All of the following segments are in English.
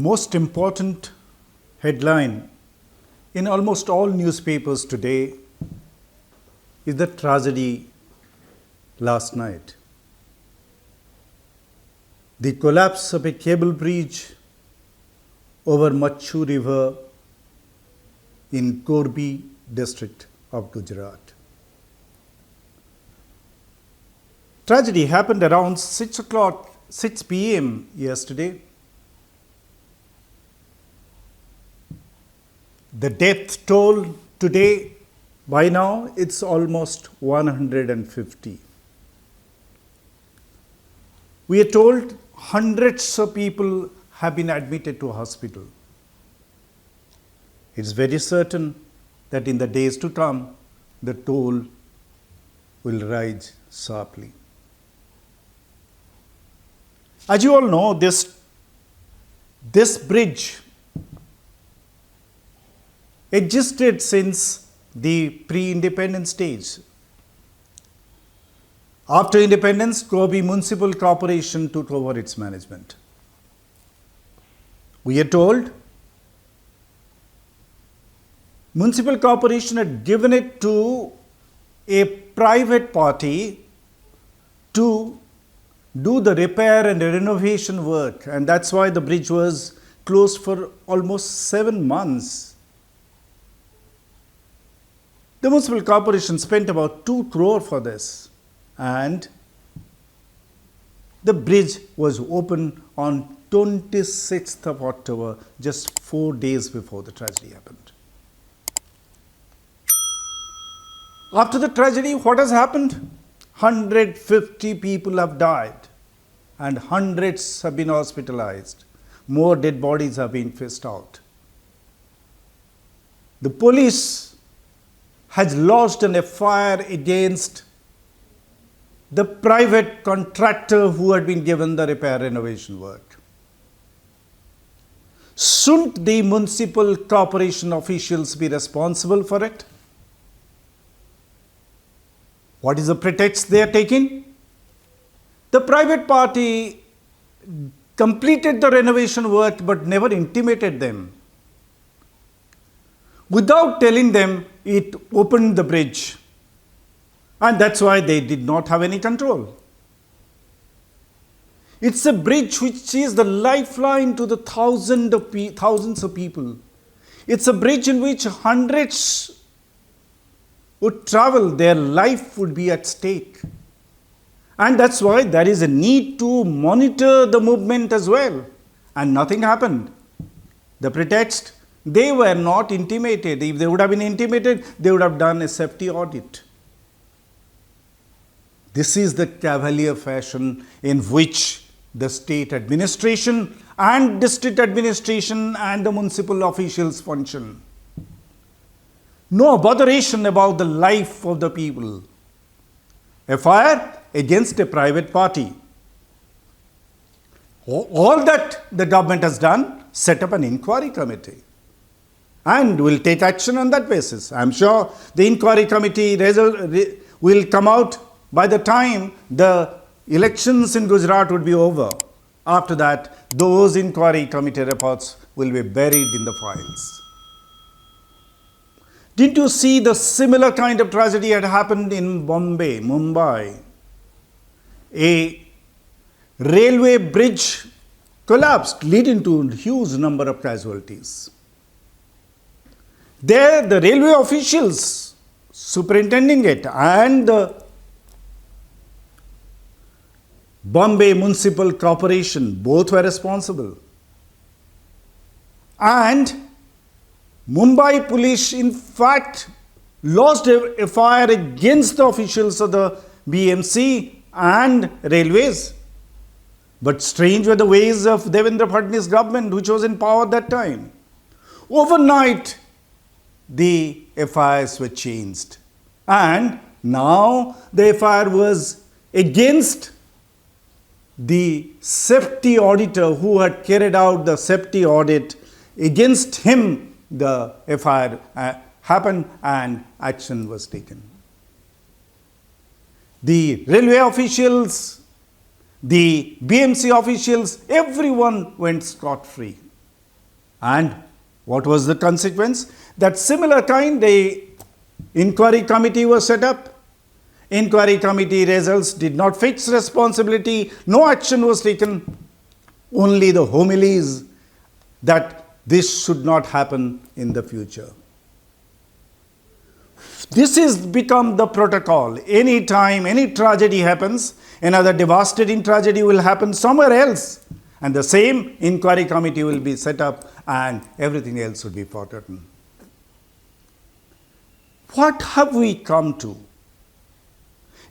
most important headline in almost all newspapers today is the tragedy last night. The collapse of a cable bridge over Machu River in Morbi district of Gujarat. Tragedy happened around 6 p.m. yesterday. The death toll today, by now, it's almost 150. We are told hundreds of people have been admitted to hospital. It's very certain that in the days to come, the toll will rise sharply. As you all know, this bridge existed since the pre-independence stage. After independence, Morbi Municipal Corporation took over its management. We are told Municipal Corporation had given it to a private party to do the repair and renovation work, and that's why the bridge was closed for almost 7 months. The Municipal Corporation spent about 2 crore for this, and the bridge was opened on 26th of October, just 4 days before the tragedy happened. After the tragedy, what has happened? 150 people have died and hundreds have been hospitalized. More dead bodies have been fished out. The police has lodged an FIR against the private contractor who had been given the repair renovation work. Shouldn't the municipal corporation officials be responsible for it? What is the pretext they are taking? The private party completed the renovation work but never intimated them. Without telling them, it opened the bridge. And that's why they did not have any control. It's a bridge which is the lifeline to the thousands of people. It's a bridge in which hundreds would travel, their life would be at stake. And that's why there is a need to monitor the movement as well. And nothing happened. The pretext, they were not intimated. If they would have been intimated, they would have done a safety audit. This is the cavalier fashion in which the state administration and district administration and the municipal officials function. No botheration about the life of the people. FIR against a private party. All that the government has done, set up an inquiry committee and will take action on that basis. I'm sure the inquiry committee result will come out by the time the elections in Gujarat would be over. After that, those inquiry committee reports will be buried in the files. Didn't you see the similar kind of tragedy had happened in Mumbai? A railway bridge collapsed, leading to a huge number of casualties. There, the railway officials superintending it and the Bombay Municipal Corporation, both were responsible. And Mumbai police, in fact, lodged a FIR against the officials of the BMC and railways. But strange were the ways of Devendra Fadnavis' government, which was in power at that time. Overnight, the FIRs were changed. And now the FIR was against the safety auditor who had carried out the safety audit. Against him, the FIR happened and action was taken. The railway officials, the BMC officials, everyone went scot-free. And what was the consequence? That similar kind, the inquiry committee was set up. Inquiry committee results did not fix responsibility. No action was taken. Only the homilies that this should not happen in the future. This has become the protocol. Any time any tragedy happens, another devastating tragedy will happen somewhere else. And the same inquiry committee will be set up and everything else will be forgotten. What have we come to?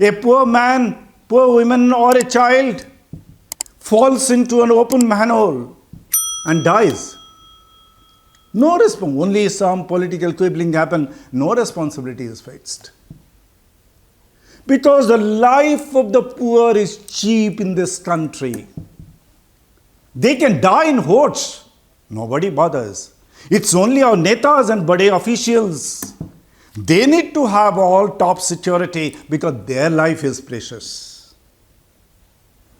A poor man, poor woman, or a child falls into an open manhole and dies. No response, only some political quibbling happen, no responsibility is fixed. Because the life of the poor is cheap in this country. They can die in hordes, nobody bothers. It's only our netas and bade officials. They need to have all top security because their life is precious.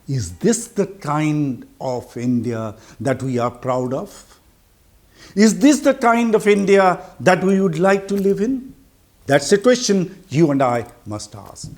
Is this the kind of India that we are proud of? Is this the kind of India that we would like to live in? That's a question you and I must ask.